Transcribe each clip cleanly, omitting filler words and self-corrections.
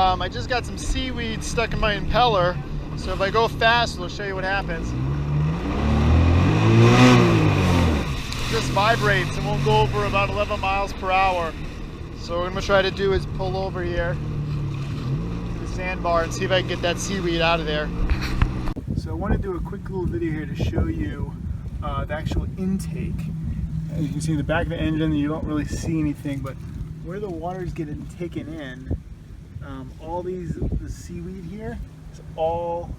I just got some seaweed stuck in my impeller, so if I go fast, it'll show you what happens. It just vibrates and won't go over about 11 miles per hour. So what I'm gonna try to do is pull over here to the sandbar and see if I can get that seaweed out of there. So I want to do a quick little video here to show you the actual intake. As you can see in the back of the engine, you don't really see anything, but where the water is getting taken in, all the seaweed here is all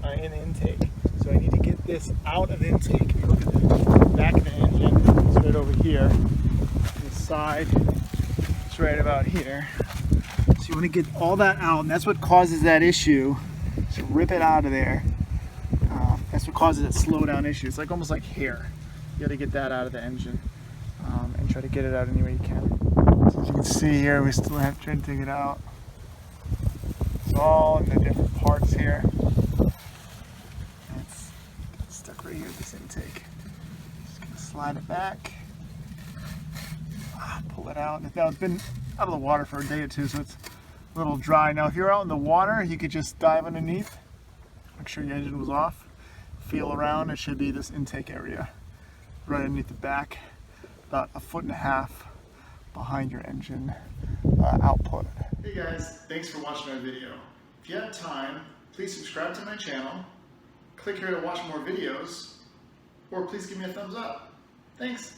in the intake. So I need to get this out of the intake. If you look at the back of the engine, it's right over here. The side, it's right about here. So you want to get all that out, and that's what causes that issue. So rip it out of there. That's what causes that slow down issue. It's like almost like hair. You got to get that out of the engine and try to get it out any way you can. So as you can see here, we still have to try to dig it out. It's all in the different parts here. It's stuck right here at this intake. Just gonna slide it back, pull it out. Now it's been out of the water for a day or two, so it's a little dry. Now if you're out in the water, you could just dive underneath, make sure your engine was off, feel around. It should be this intake area right underneath the back, about 1.5 feet behind your engine output. Hey guys, thanks for watching our video. If you have time, please subscribe to my channel, click here to watch more videos, or please give me a thumbs up. Thanks.